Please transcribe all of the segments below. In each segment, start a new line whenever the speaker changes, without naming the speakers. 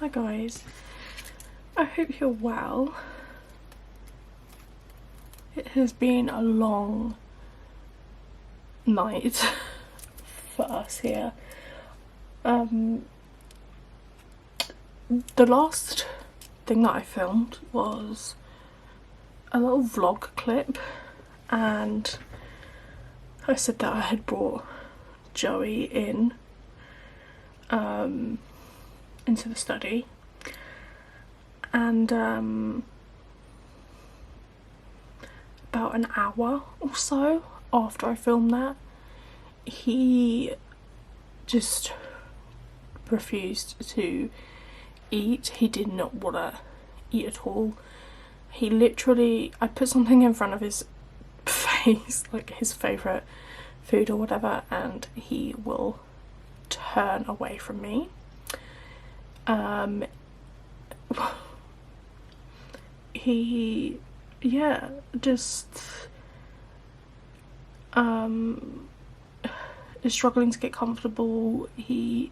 Hi guys, I hope you're well. It has been a long night for us here. The last thing that I filmed was a little vlog clip, and I said that I had brought Joey in into the study, and about an hour or so after I filmed that, he just refused to eat. He did not want to eat at all. He literally, I put something in front of his face, like his favourite food or whatever, and he will turn away from me. He, yeah, just is struggling to get comfortable. He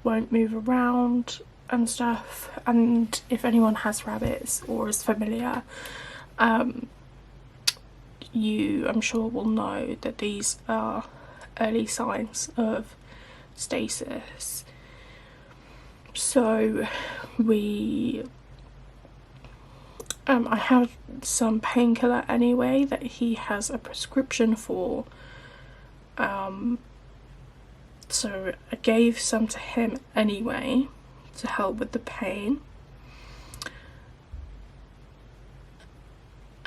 won't move around and stuff, and if anyone has rabbits or is familiar, you, I'm sure, will know that these are early signs of stasis. So I have some painkiller anyway that he has a prescription for, so I gave some to him anyway to help with the pain,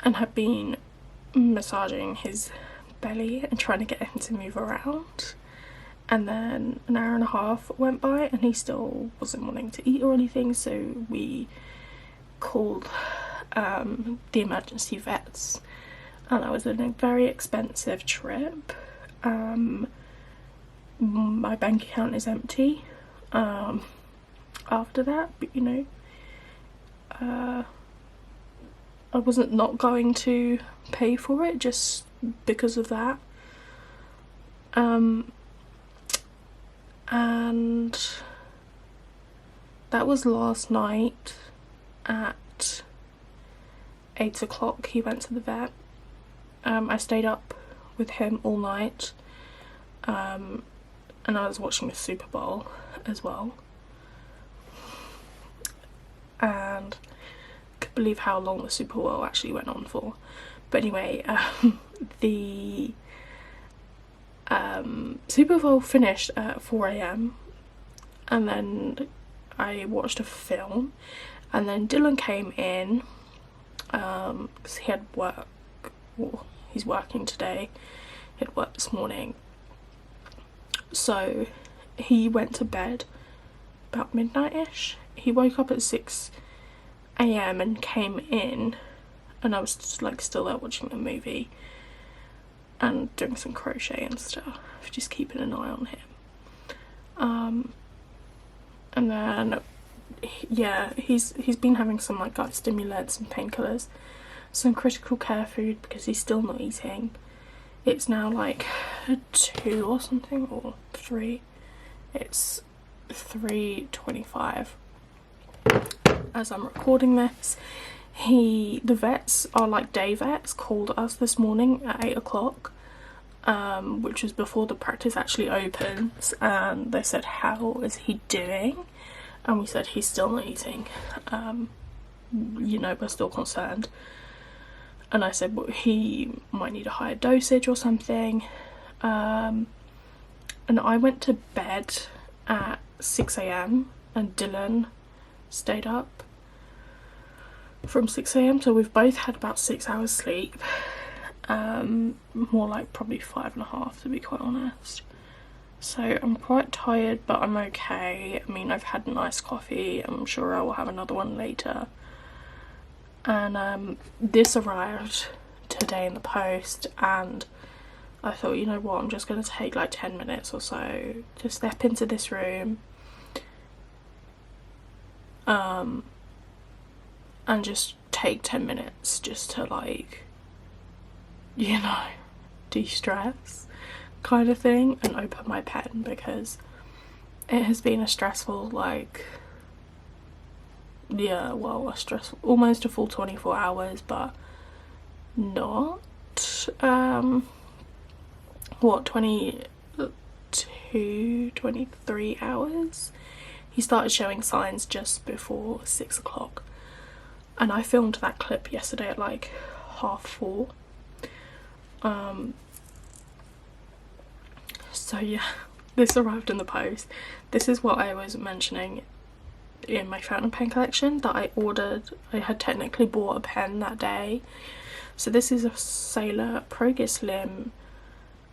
and have been massaging his belly and trying to get him to move around. And then an hour and a half went by and he still wasn't wanting to eat or anything, so we called the emergency vets, and that was a very expensive trip. My bank account is empty after that, but you know, I wasn't not going to pay for it just because of that. And that was last night at 8 o'clock. He went to the vet. I stayed up with him all night, and I was watching the Super Bowl as well, and I could believe how long the Super Bowl actually went on for. But anyway, the Super Bowl finished at 4 AM, and then I watched a film, and then Dylan came in because he had work. Well, he's working today. He had work this morning, so he went to bed about midnight-ish. He woke up at 6 AM and came in, and I was just like still there watching the movie and doing some crochet and stuff, just keeping an eye on him. And then yeah, he's been having some like gut stimulants and painkillers, some critical care food because he's still not eating. It's now like 2 or something, or 3. It's 3:25 as I'm recording this. The vets are like day vets, called us this morning at 8 o'clock, which was before the practice actually opens, and they said, how is he doing? And we said he's still not eating. You know, we're still concerned. And I said, well, he might need a higher dosage or something. And I went to bed at 6 AM and Dylan stayed up from 6 AM, so we've both had about 6 hours sleep. More like probably 5.5 to be quite honest. So I'm quite tired, but I'm okay. I mean, I've had a nice coffee. I'm sure I will have another one later. And this arrived today in the post, and I thought, you know what, I'm just going to take like 10 minutes or so to step into this room and just take 10 minutes just to, like, you know, de-stress kind of thing, and open my pen, because it has been a stressful like yeah, well, a stressful, almost a full 24 hours, but not. What, 22, 23 hours? He started showing signs just before 6 o'clock. And I filmed that clip yesterday at like 4:30. So yeah, this arrived in the post. This is what I was mentioning in my fountain pen collection that I ordered. I had technically bought a pen that day. So this is a Sailor Pro Gear Slim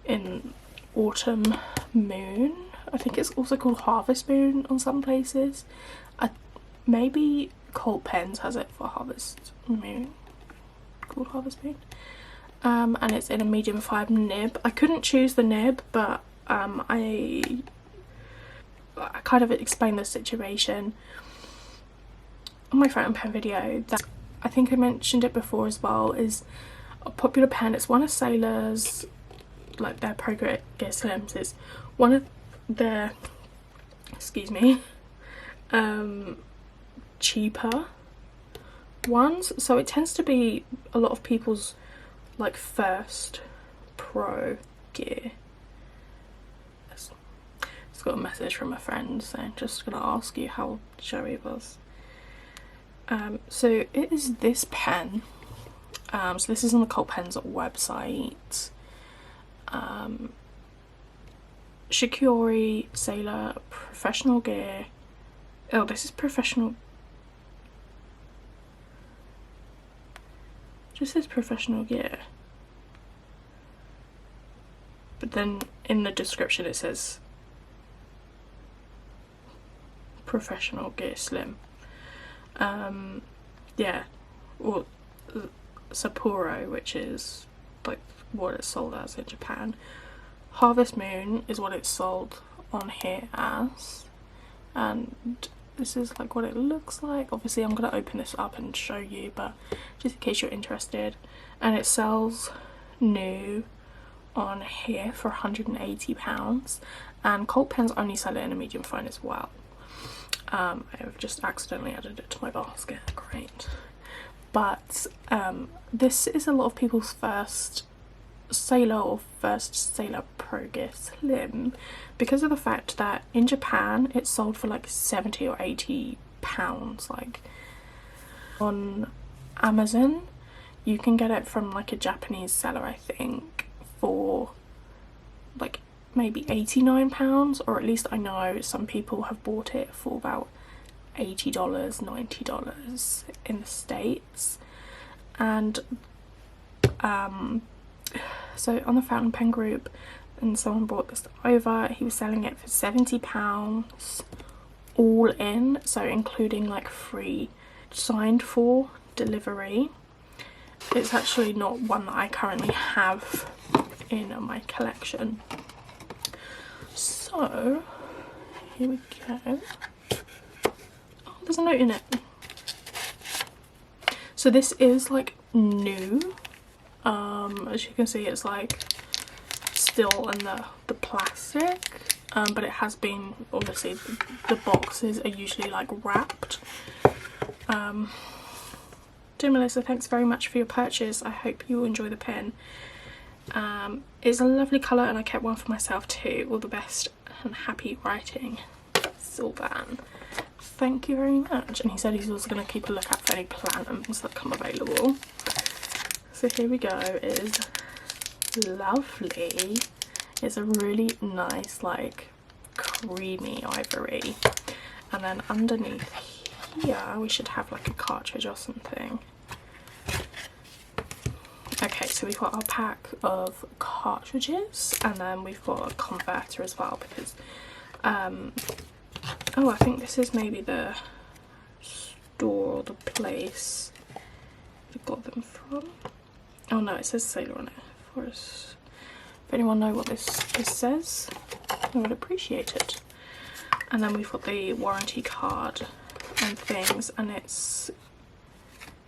in Autumn Moon. I think it's also called Harvest Moon on some places. Maybe Colt Pens has it for Harvest Moon, called Harvest Moon. And it's in a medium 5 nib. I couldn't choose the nib, but I kind of explained the situation on my fountain pen video. That I think I mentioned it before as well, is a popular pen. It's one of Sailor's, like their Pro Gear Slims. It's one of their, excuse me, cheaper ones. So it tends to be a lot of people's like first Pro Gear. It's got a message from a friend saying, just gonna ask you how Joey was. So it is this pen. So this is on the Colt Pens website. Shikiori Sailor Professional Gear. Oh, this is professional. Just says professional gear. But then in the description it says Professional Gear Slim. Yeah, or Sapporo, which is like what it's sold as in Japan. Harvest Moon is what it's sold on here as, and this is like what it looks like. Obviously I'm going to open this up and show you, but just in case you're interested. And it sells new on here for £180, and Colt Pens only sell it in a medium fine as well. I've just accidentally added it to my basket, great. But this is a lot of people's first Sailor or first Sailor Pro Gear Slim, because of the fact that in Japan it's sold for like 70 or 80 pounds. Like on Amazon you can get it from like a Japanese seller, I think, for like maybe 89 pounds, or at least I know some people have bought it for about $80, $90 in the States. And so on the fountain pen group, and someone brought this over, he was selling it for £70 all in, so including like free signed for delivery. It's actually not one that I currently have in my collection. So here we go. Oh, there's a note in it. So this is like new. As you can see, it's like still in the plastic, but it has been, obviously the boxes are usually like wrapped. Dear Melissa, thanks very much for your purchase. I hope you enjoy the pen. It's a lovely colour and I kept one for myself too. All the best and happy writing, Sylvan. Thank you very much. And he said he's also going to keep a look out for any platinums that come available. So here we go. It is lovely. It's a really nice like creamy ivory, and then underneath here we should have like a cartridge or something. Okay, so we've got our pack of cartridges, and then we've got a converter as well, because oh, I think this is maybe the store or the place we got them from. Oh no, it says Sailor on it. For us, if anyone knows what this says, I would appreciate it. And then we've got the warranty card and things, and it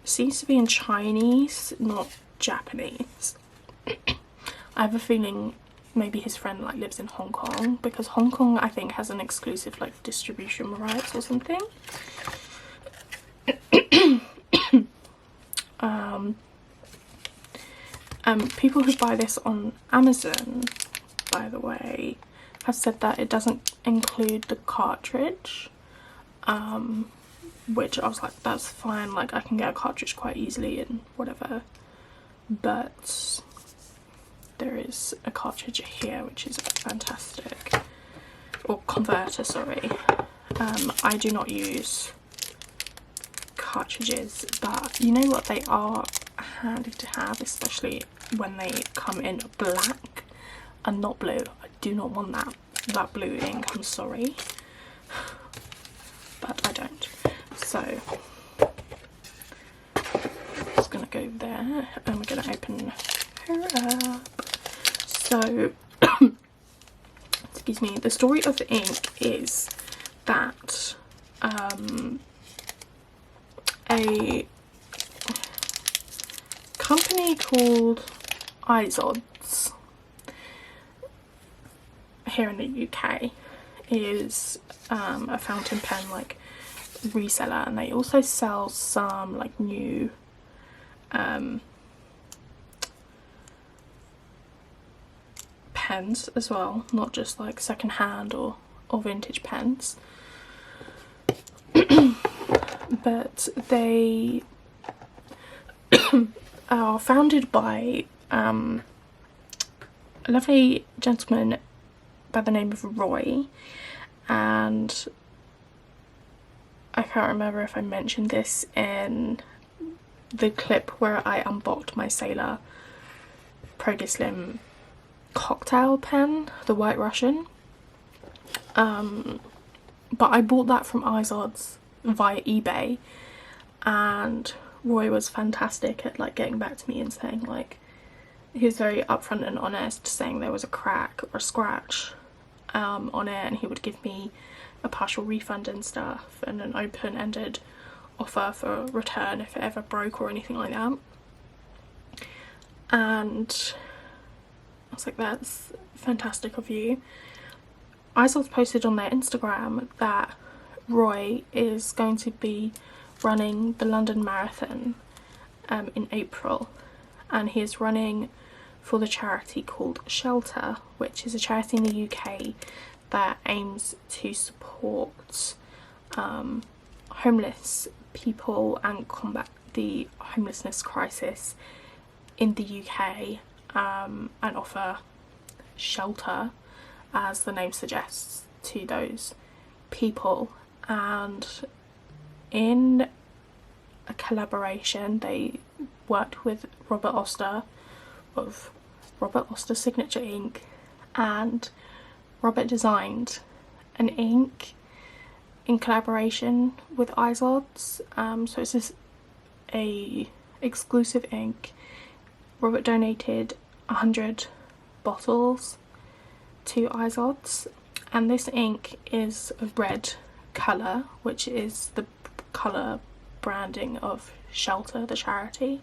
seems to be in Chinese, not Japanese. I have a feeling maybe his friend like lives in Hong Kong, because Hong Kong I think has an exclusive like distribution rights or something. People who buy this on Amazon, by the way, have said that it doesn't include the cartridge, which I was like, that's fine, like I can get a cartridge quite easily and whatever, but there is a cartridge here which is fantastic, or converter, sorry. I do not use cartridges, but you know what, they are handy to have, especially when they come in black and not blue. I do not want that blue ink, I'm sorry, but I don't. So just gonna go there and we're gonna open her up. So excuse me, the story of the ink is that a company called IZODS here in the UK is a fountain pen like reseller, and they also sell some like new pens as well, not just like second-hand or vintage pens. But they are founded by a lovely gentleman by the name of Roy, and I can't remember if I mentioned this in the clip where I unboxed my Sailor Pro Slim cocktail pen, the White Russian, but I bought that from IZODS via eBay, and Roy was fantastic at like getting back to me and saying, like, he was very upfront and honest, saying there was a crack or a scratch on it, and he would give me a partial refund and stuff, and an open-ended offer for return if it ever broke or anything like that. And I was like, that's fantastic of you. IZODS posted on their Instagram that Roy is going to be running the London Marathon in April, and he is running for the charity called Shelter, which is a charity in the UK that aims to support homeless people and combat the homelessness crisis in the UK, and offer shelter, as the name suggests, to those people. And in a collaboration they worked with Robert Oster of Robert Oster Signature Ink, and Robert designed an ink in collaboration with IZODS. So it's just a exclusive ink. Robert donated 100 bottles to IZODS, and this ink is a red colour, which is the colour branding of Shelter, the charity,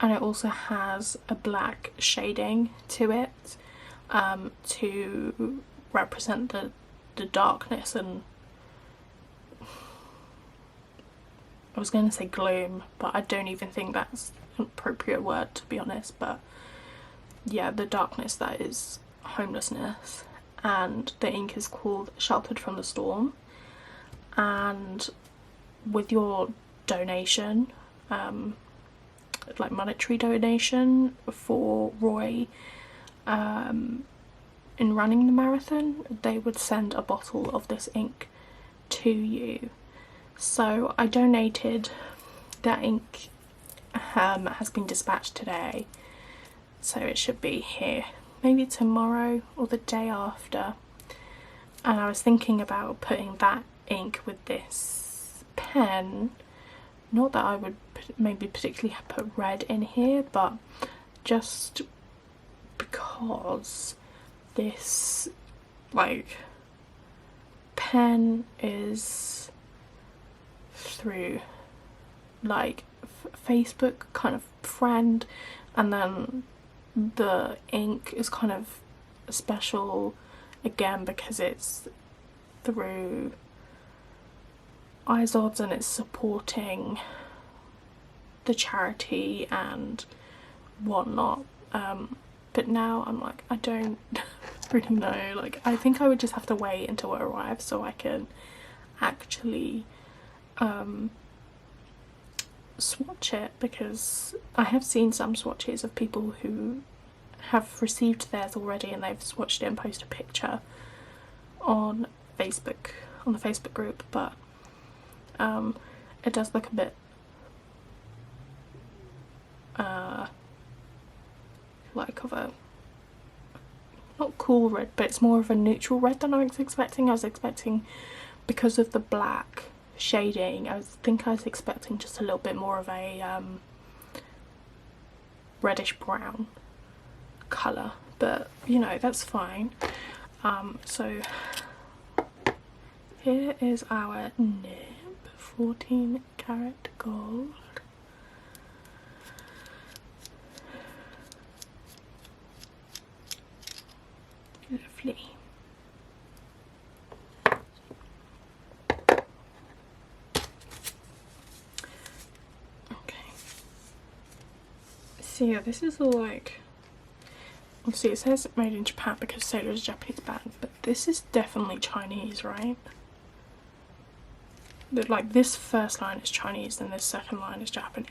and it also has a black shading to it to represent the darkness and, I was going to say gloom, but I don't even think that's an appropriate word, to be honest, but yeah, the darkness that is homelessness. And the ink is called Sheltered from the Storm, and with your donation, like monetary donation for Roy in running the marathon, they would send a bottle of this ink to you. So I donated that ink, has been dispatched today, so it should be here maybe tomorrow or the day after. And I was thinking about putting that ink with this pen, not that I would maybe particularly put red in here, but just because this like pen is through like Facebook kind of friend, and then the ink is kind of special again because it's through IZODS and it's supporting the charity and whatnot, but now I'm like, I don't really know. Like, I think I would just have to wait until it arrives so I can actually swatch it, because I have seen some swatches of people who have received theirs already and they've swatched it and posted a picture on Facebook, on the Facebook group, but it does look a bit like of a, not cool red, but it's more of a neutral red than I was expecting. I was expecting, because of the black shading, I was expecting just a little bit more of a reddish brown colour, but you know, that's fine. So here is our nib, 14 karat gold. Lovely. Okay. So yeah, this is all like, obviously it says made in Japan because Sailor is a Japanese band, but this is definitely Chinese, right? Like, this first line is Chinese and this second line is Japanese.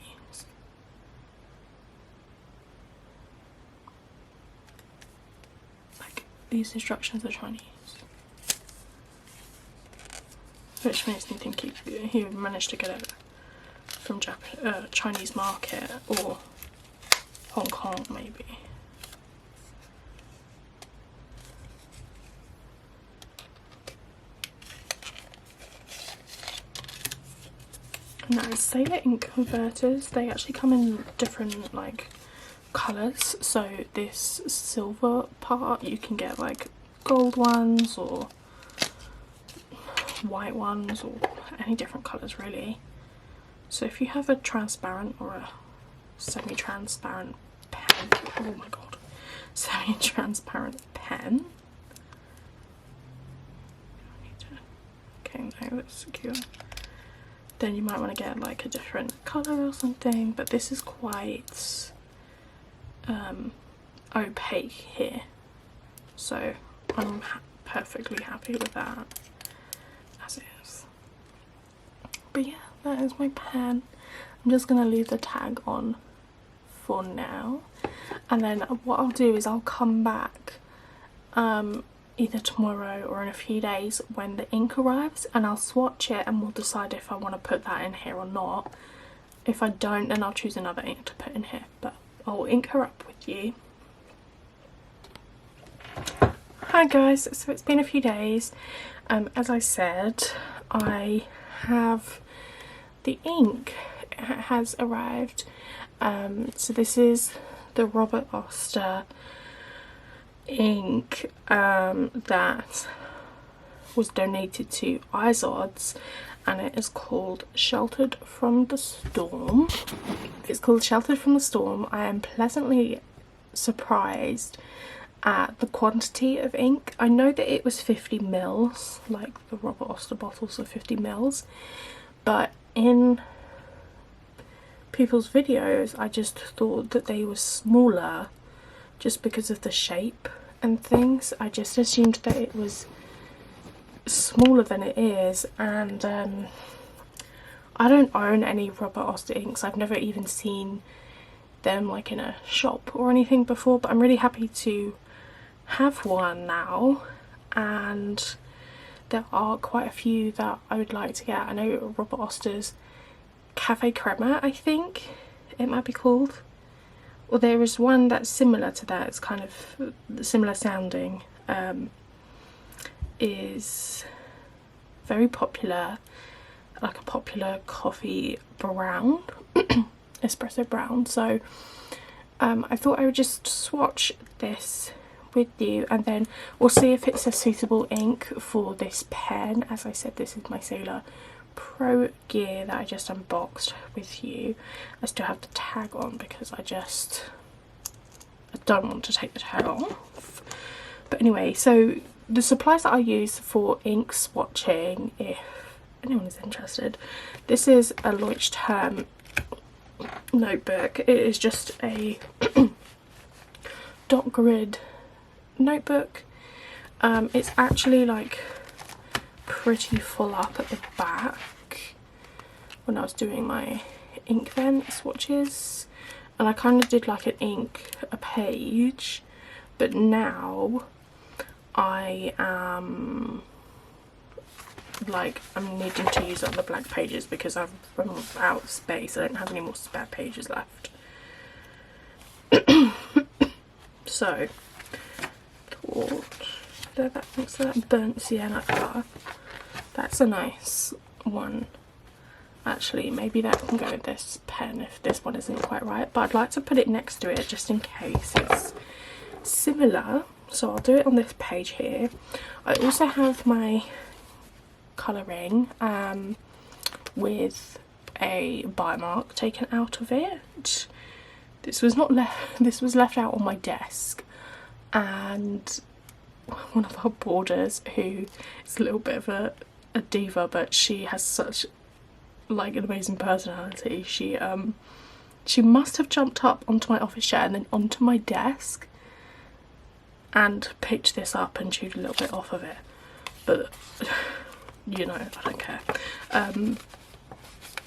Like, these instructions are Chinese. Which makes me think he managed to get it from Chinese market, or Hong Kong maybe. Now, Sailor ink converters, they actually come in different like colours. So this silver part, you can get like gold ones or white ones, or any different colours really. So if you have a transparent or a semi-transparent pen, oh my god, semi-transparent pen. Okay, no, that's secure. Then you might want to get like a different colour or something, but this is quite opaque here, so I'm perfectly happy with that as is. But yeah, that is my pen. I'm just going to leave the tag on for now, and then what I'll do is I'll come back either tomorrow or in a few days when the ink arrives, and I'll swatch it and we'll decide if I want to put that in here or not. If I don't, then I'll choose another ink to put in here, but I'll ink her up with you. Hi guys, so it's been a few days. As I said, I have the ink has arrived. So this is the Robert Oster ink that was donated to IZODS, and it is called Sheltered from the Storm. It's called Sheltered from the Storm. I am pleasantly surprised at the quantity of ink. I know that it was 50 mils, like the Robert Oster bottles are 50 mils, but in people's videos I just thought that they were smaller just because of the shape and things. I just assumed that it was smaller than it is, and I don't own any Robert Oster inks. I've never even seen them like in a shop or anything before, but I'm really happy to have one now, and there are quite a few that I would like to get. I know Robert Oster's Cafe Crema, I think it might be called. Well, there is one that's similar to that, it's kind of similar sounding, is very popular, like a popular coffee brown, espresso brown. So I thought I would just swatch this with you, and then we'll see if it's a suitable ink for this pen. As I said, this is my Sailor Pro gear that I just unboxed with you. I still have the tag on because I don't want to take the tag off. But anyway, so the supplies that I use for ink swatching, if anyone is interested, this is a Leuchtturm notebook. It is just a dot grid notebook. It's actually like pretty full up at the back when I was doing my ink vent swatches, and I kind of did like an ink a page, but now I am like, I'm needing to use up the blank pages because I've run out of space. I don't have any more spare pages left. So that next to that burnt sienna colour, that's a nice one. Actually, maybe that can go with this pen if this one isn't quite right, but I'd like to put it next to it just in case it's similar. So I'll do it on this page here. I also have my colouring with a bite mark taken out of it. This was not left, this was left out on my desk, and one of our boarders, who is a little bit of a diva, but she has such like an amazing personality, she must have jumped up onto my office chair and then onto my desk and picked this up and chewed a little bit off of it, but you know, I don't care.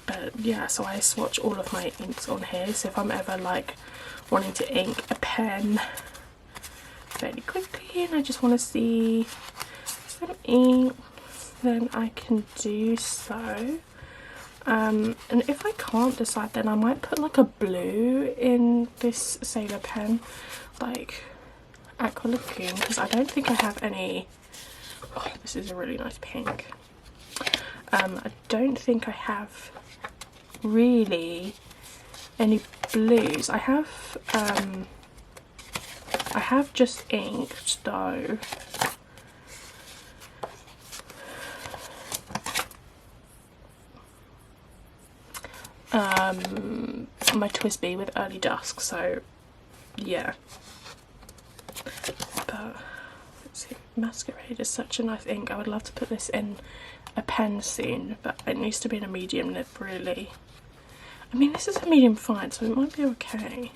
But yeah, so I swatch all of my inks on here, so if I'm ever like wanting to ink a pen fairly quickly and I just want to see some ink, then I can do so. And if I can't decide, then I might put like a blue in this Sailor pen, like Aqua Lagoon, because I don't think I have any. Oh, this is a really nice pink. I don't think I have really any blues. I have just inked though my Twisby with Early Dusk, so yeah. But let's see, Masquerade is such a nice ink. I would love to put this in a pen soon, but it needs to be in a medium nib really. I mean, this is a medium fine, so it might be okay.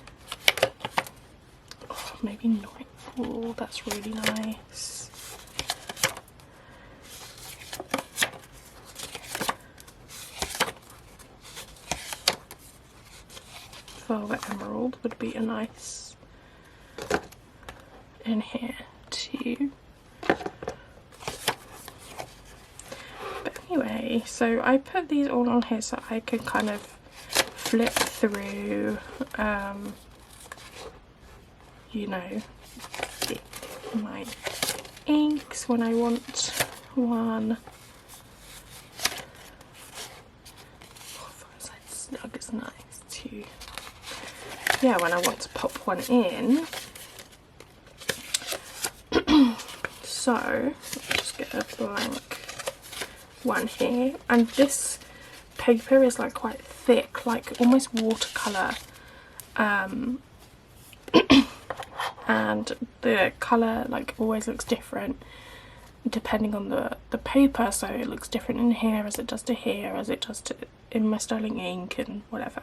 Oh, maybe Nightfall, that's really nice. Velvet Emerald would be a nice in here too. But anyway, so I put these all on here so I can kind of flip through, you know, my inks when I want one. Oh, fireside snug is nice too. Yeah, when I want to pop one in. So let's just get a blank one here, and this paper is like quite thick, like almost watercolour, and the colour like always looks different depending on the paper, so it looks different in here as it does to here, as it does to in my sterling ink and whatever.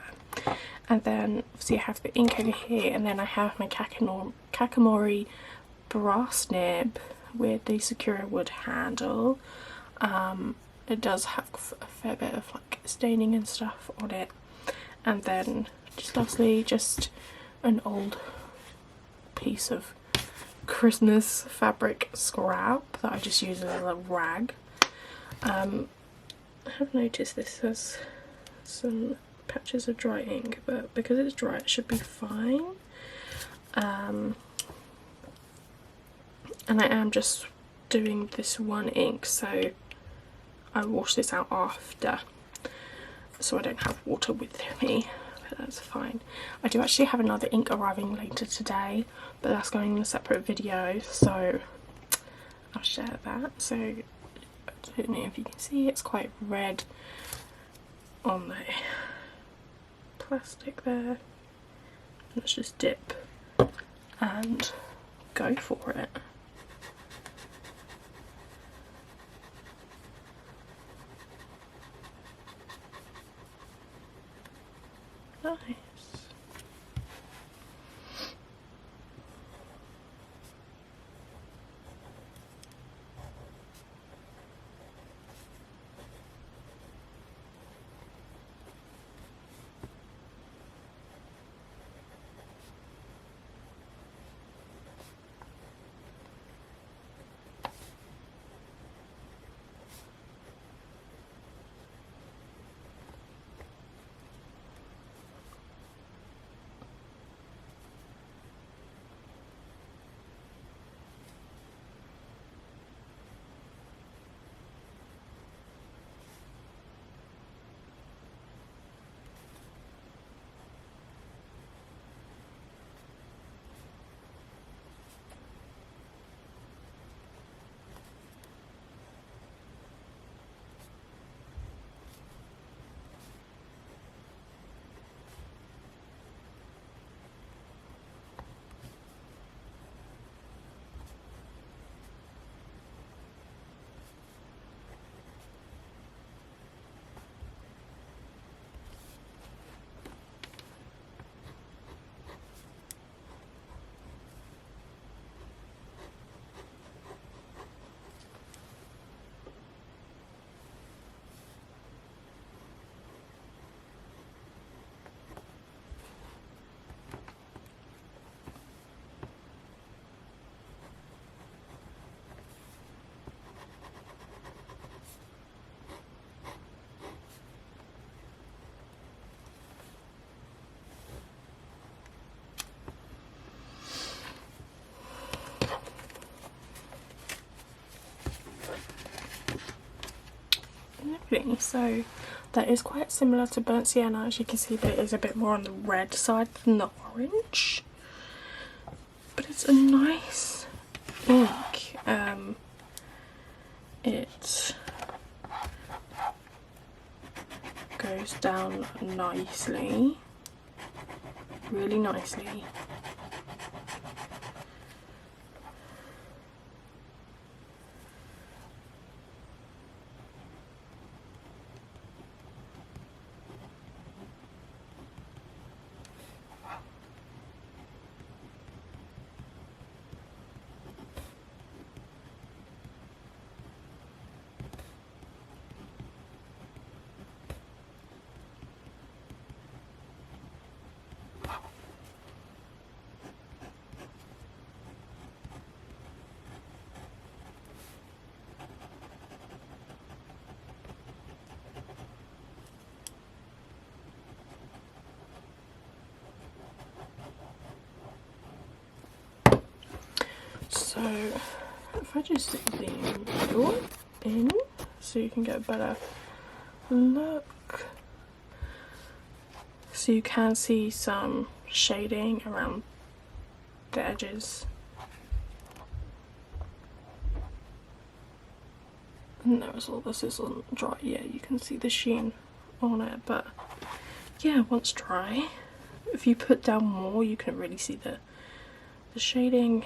And then obviously I have the ink over here, and then I have my Kakamori brass nib with the Sakura wood handle. It does have a fair bit of like staining and stuff on it, and then just lastly just an old piece of Christmas fabric scrap that I just use as a rag. I have noticed this has some patches of dry ink, but because it's dry it should be fine. And I am just doing this one ink, so I wash this out after, so I don't have water with me, but that's fine. I do actually have another ink arriving later today, but that's going in a separate video, so I'll share that. So I don't know if you can see, it's quite red on the plastic there. Let's just dip and go for it. Nice. Lovely. So that is quite similar to burnt sienna. As you can see, that is a bit more on the red side than the orange, but it's a nice ink. It goes down nicely, really nicely. So if I just zoom in so you can get a better look, so you can see some shading around the edges. Notice all this isn't dry yet, you can see the sheen on it, but yeah, once dry, if you put down more you can really see the shading.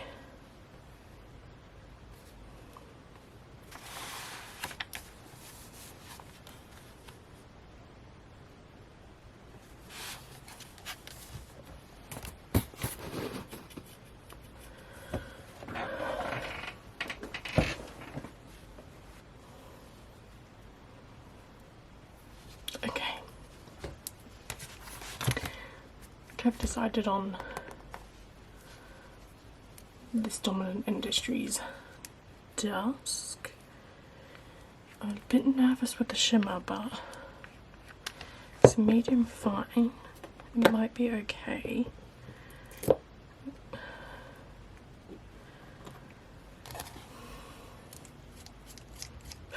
I've decided on this Dominant Industries Dusk. I'm a bit nervous with the shimmer, but it's medium fine. It might be okay. But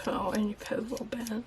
I'll only put a little bit.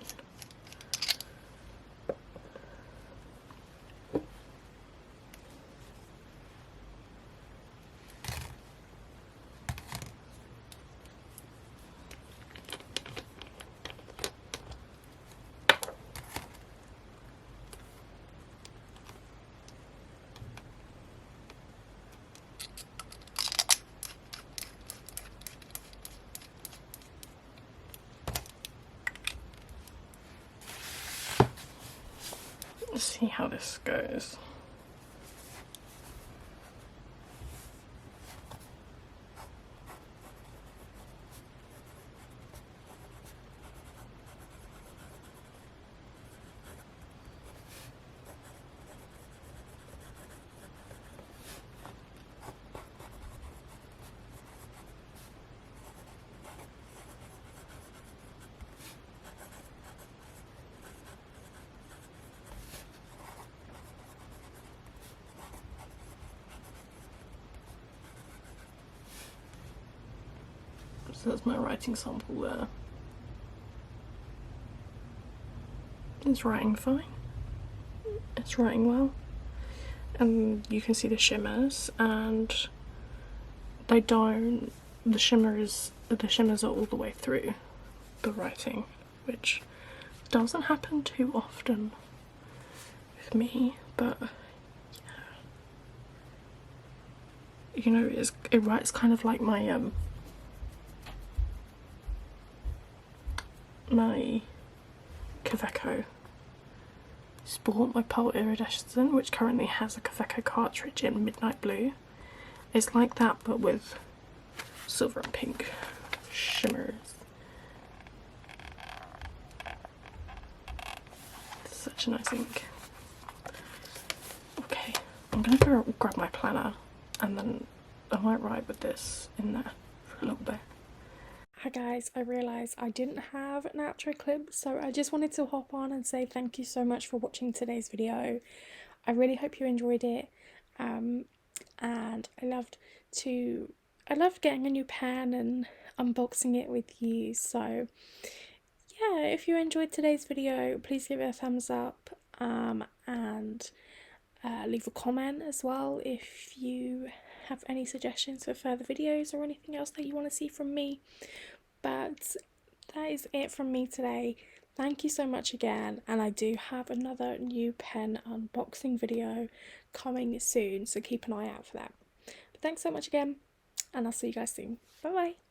see how this goes. So that's my writing sample there. It's writing fine. It's writing well. And you can see the shimmers, and they don't, the shimmers are all the way through the writing, which doesn't happen too often with me, but yeah. You know, it writes kind of like my my Kaweco Sport, my Pearl Iridescent, which currently has a Kaweco cartridge in Midnight Blue. It's like that, but with silver and pink shimmers. Such a nice ink. Okay, I'm gonna go grab my planner, and then I might write with this in there for a little bit. Hi guys, I realised I didn't have an outro clip, so I just wanted to hop on and say thank you so much for watching today's video. I really hope you enjoyed it, and I loved getting a new pen and unboxing it with you. So yeah, if you enjoyed today's video, please give it a thumbs up, and leave a comment as well if you have any suggestions for further videos or anything else that you want to see from me. But that is it from me today. Thank you so much again, and I do have another new pen unboxing video coming soon, so keep an eye out for that. But thanks so much again, and I'll see you guys soon. Bye bye.